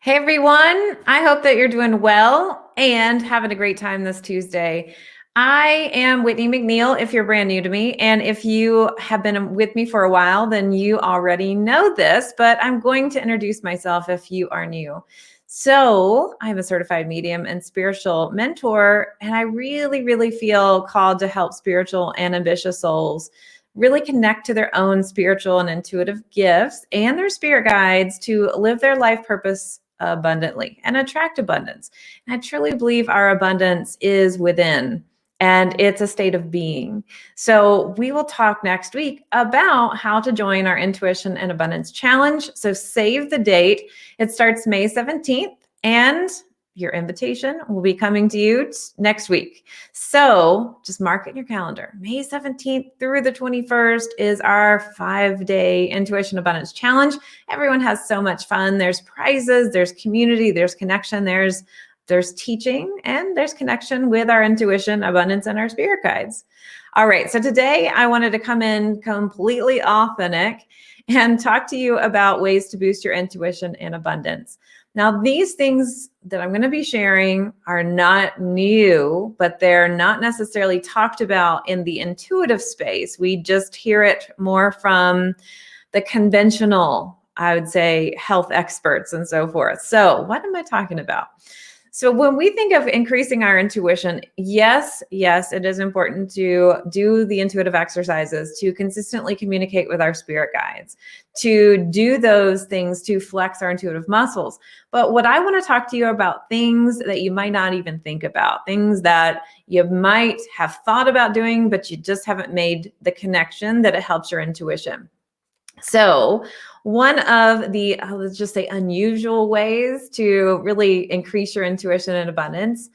Hey everyone, I hope that you're doing well and having a great time this Tuesday. I am Whitney McNeil if you're brand new to me. And if you have been with me for a while, then you already know this, but I'm going to introduce myself if you are new. So, I'm a certified medium and spiritual mentor, and I really feel called to help spiritual and ambitious souls really connect to their own spiritual and intuitive gifts and their spirit guides to live their life purpose abundantly and attract abundance. And I truly believe our abundance is within and it's a state of being. So, we will talk next week about how to join our Intuition and Abundance Challenge. So, save the date. It starts May 17th, and your invitation will be coming to you next week. So just mark it in your calendar. May 17th through the 21st is our 5-day Intuition Abundance Challenge. Everyone has so much fun. There's prizes, there's community, there's connection, there's teaching, and there's connection with our intuition, abundance, and our spirit guides. All right, so today I wanted to come in completely authentic and talk to you about ways to boost your intuition and abundance. Now, these things that I'm going to be sharing are not new, but they're not necessarily talked about in the intuitive space. We just hear it more from the conventional, I would say, health experts and so forth. So what am I talking about? So when we think of increasing our intuition, yes, it is important to do the intuitive exercises, to consistently communicate with our spirit guides, to do those things to flex our intuitive muscles. But what I want to talk to you about, things that you might not even think about, things that you might have thought about doing, but you just haven't made the connection that it helps your intuition. So one of the, let's just say, unusual ways to really increase your intuition and abundance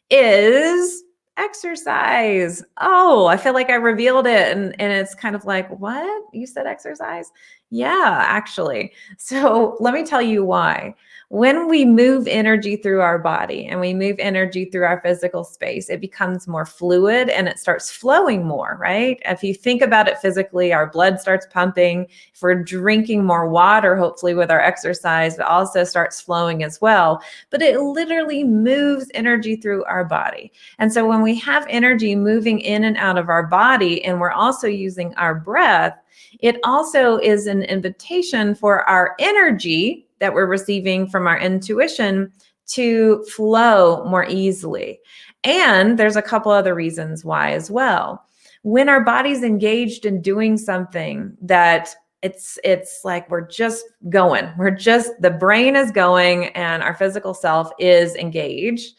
is exercise. Oh, I feel like I revealed it. And it's kind of like, what? You said exercise? Yeah, actually. So let me tell you why. When we move energy through our body and we move energy through our physical space, it becomes more fluid and it starts flowing more, right? If you think about it physically, our blood starts pumping. If we're drinking more water, hopefully with our exercise, it also starts flowing as well. But it literally moves energy through our body. And so when we have energy moving in and out of our body, and we're also using our breath, it also is an invitation for our energy that we're receiving from our intuition to flow more easily. And there's a couple other reasons why as well. When our body's engaged in doing something that it's like we're just going, the brain is going and our physical self is engaged,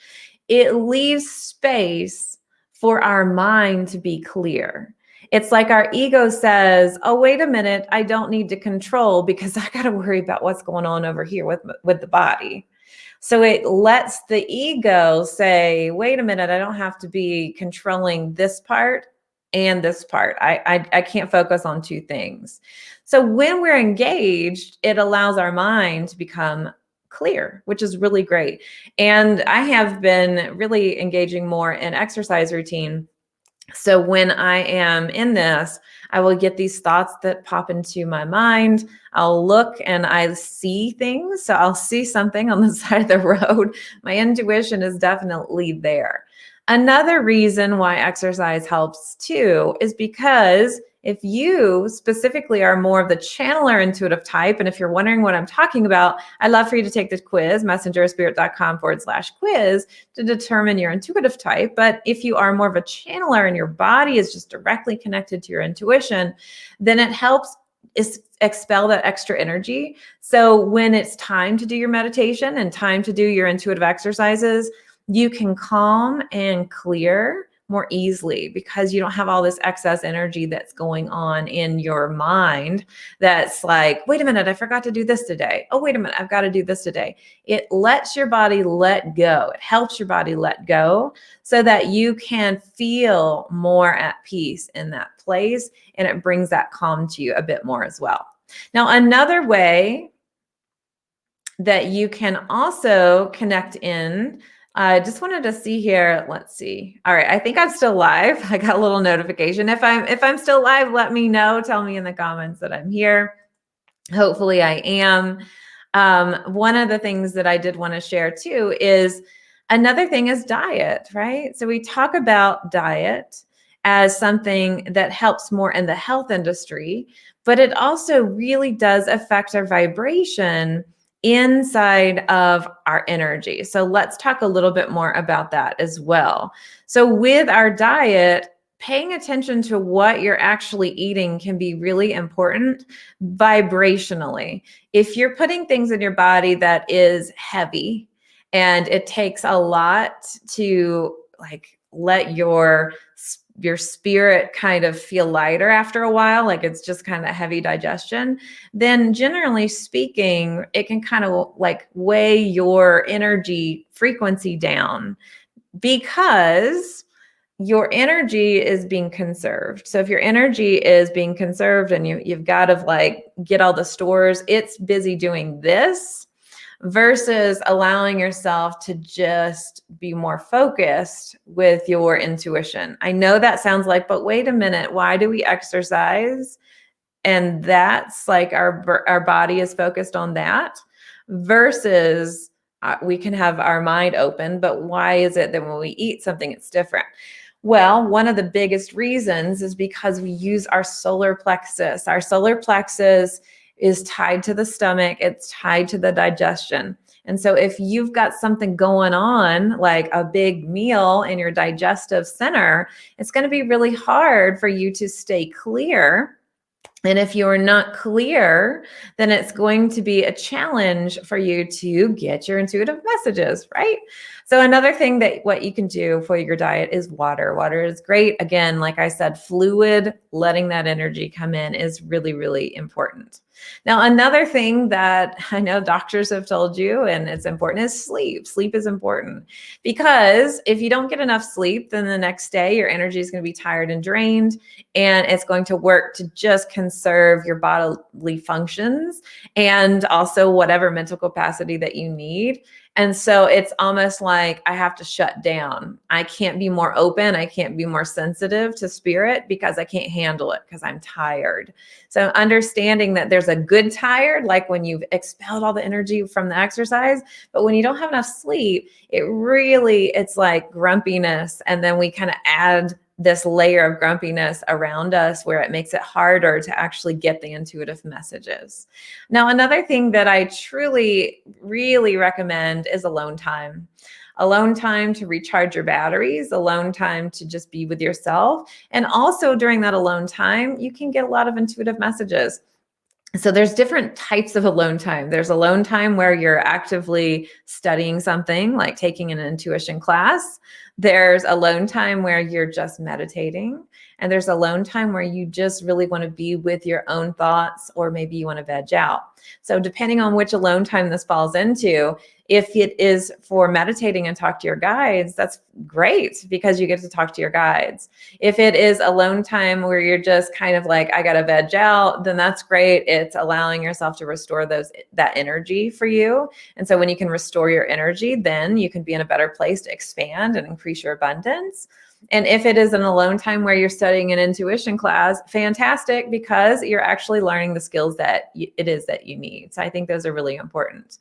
it leaves space for our mind to be clear. It's like our ego says, oh, wait a minute, I don't need to control because I got to worry about what's going on over here with the body. So it lets the ego say, wait a minute, I don't have to be controlling this part and this part. I can't focus on two things. So when we're engaged, it allows our mind to become clear, which is really great. And I have been really engaging more in exercise routine. So when I am in this, I will get these thoughts that pop into my mind. I'll look and I see things. So I'll see something on the side of the road. My intuition is definitely there. Another reason why exercise helps too is because if you specifically are more of the channeler intuitive type, and if you're wondering what I'm talking about, I'd love for you to take this quiz, messengerspirit.com/quiz, to determine your intuitive type. But if you are more of a channeler and your body is just directly connected to your intuition, then it helps expel that extra energy. So when it's time to do your meditation and time to do your intuitive exercises, you can calm and clear more easily because you don't have all this excess energy that's going on in your mind that's like, wait a minute, I forgot to do this today. Oh, wait a minute, I've got to do this today. It lets your body let go. It helps your body let go so that you can feel more at peace in that place, and it brings that calm to you a bit more as well. Now, another way that you can also connect in, I just wanted to see here. Let's see. All right. I think I'm still live. I got a little notification. If I'm still live, let me know. Tell me in the comments that I'm here. Hopefully I am. One of the things that I did want to share too is another thing is diet, right? So we talk about diet as something that helps more in the health industry, but it also really does affect our vibration inside of our energy. So let's talk a little bit more about that as well. So with our diet, paying attention to what you're actually eating can be really important vibrationally. If you're putting things in your body that is heavy and it takes a lot to like let your spirit kind of feel lighter after a while, like it's just kind of heavy digestion, then generally speaking, it can kind of like weigh your energy frequency down because your energy is being conserved. So if your energy is being conserved and you've got to like get all the stores, it's busy doing this versus allowing yourself to just be more focused with your intuition. I know that sounds like, but wait a minute, why do we exercise? And that's like our body is focused on that versus we can have our mind open, but why is it that when we eat something, it's different? Well, one of the biggest reasons is because we use our solar plexus. Our solar plexus is tied to the stomach, it's tied to the digestion. And so if you've got something going on, like a big meal in your digestive center, it's going to be really hard for you to stay clear. And if you're not clear, then it's going to be a challenge for you to get your intuitive messages, right? So another thing that what you can do for your diet is water. Water is great. Again, like I said, fluid, letting that energy come in is really, really important. Now, another thing that I know doctors have told you, and it's important, is sleep. Sleep is important because if you don't get enough sleep, then the next day your energy is going to be tired and drained, and it's going to work to just conserve your bodily functions and also whatever mental capacity that you need. And so it's almost like I have to shut down. I can't be more open. I can't be more sensitive to spirit because I can't handle it because I'm tired. So understanding that there's a good tired, like when you've expelled all the energy from the exercise, but when you don't have enough sleep, it's like grumpiness. And then we kind of add this layer of grumpiness around us where it makes it harder to actually get the intuitive messages. Now, another thing that I truly, really recommend is alone time. Alone time to recharge your batteries, alone time to just be with yourself. And also during that alone time, you can get a lot of intuitive messages. So there's different types of alone time. There's alone time where you're actively studying something, like taking an intuition class. There's alone time where you're just meditating. And there's alone time where you just really want to be with your own thoughts, or maybe you want to veg out. So depending on which alone time this falls into, if it is for meditating and talk to your guides, that's great because you get to talk to your guides. If it is alone time where you're just kind of like, I got to veg out, then that's great. It's allowing yourself to restore that energy for you. And so when you can restore your energy, then you can be in a better place to expand and increase your abundance. And if it is an alone time where you're studying an intuition class, fantastic, because you're actually learning the skills that it is that you need. So I think those are really important.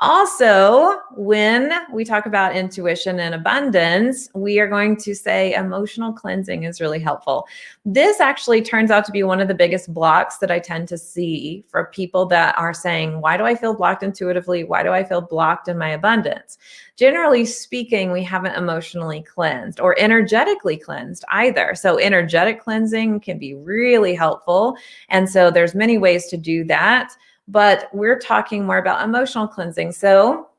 Also, when we talk about intuition and abundance, we are going to say emotional cleansing is really helpful. This actually turns out to be one of the biggest blocks that I tend to see for people that are saying, why do I feel blocked intuitively? Why do I feel blocked in my abundance? Generally speaking, we haven't emotionally cleansed or energetically cleansed either. So energetic cleansing can be really helpful. And so there's many ways to do that. But we're talking more about emotional cleansing. So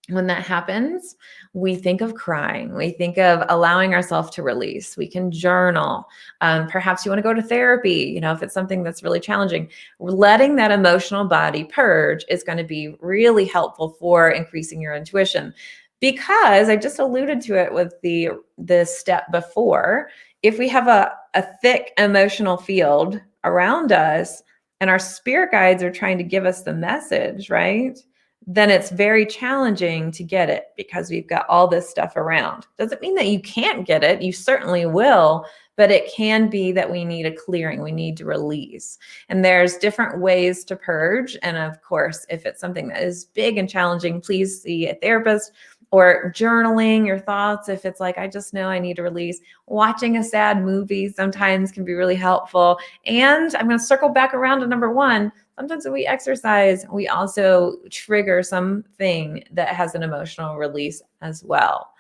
when that happens, we think of crying. We think of allowing ourselves to release. We can journal. Perhaps you want to go to therapy, if it's something that's really challenging. Letting that emotional body purge is going to be really helpful for increasing your intuition. Because I just alluded to it with the step before, if we have a thick emotional field around us, and our spirit guides are trying to give us the message, right? Then it's very challenging to get it because we've got all this stuff around. Doesn't mean that you can't get it. You certainly will, but it can be that we need a clearing, we need to release. And there's different ways to purge. And of course, if it's something that is big and challenging, please see a therapist. Or journaling your thoughts. If it's like, I just know I need to release, watching a sad movie sometimes can be really helpful. And I'm going to circle back around to number one. Sometimes when we exercise, we also trigger something that has an emotional release as well.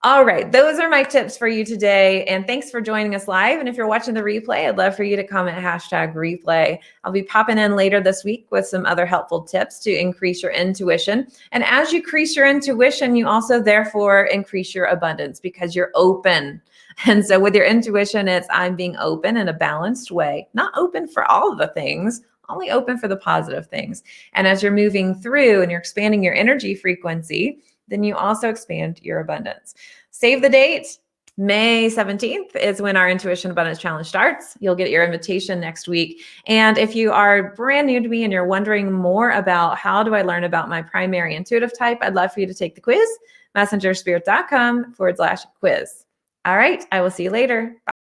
All right, those are my tips for you today. And thanks for joining us live. And if you're watching the replay, I'd love for you to comment #replay. I'll be popping in later this week with some other helpful tips to increase your intuition. And as you increase your intuition, you also therefore increase your abundance because you're open. And so with your intuition, it's I'm being open in a balanced way, not open for all of the things, only open for the positive things. And as you're moving through and you're expanding your energy frequency, then you also expand your abundance. Save the date. May 17th is when our Intuition Abundance Challenge starts. You'll get your invitation next week. And if you are brand new to me and you're wondering more about how do I learn about my primary intuitive type, I'd love for you to take the quiz, messengerspirit.com/quiz. All right, I will see you later. Bye.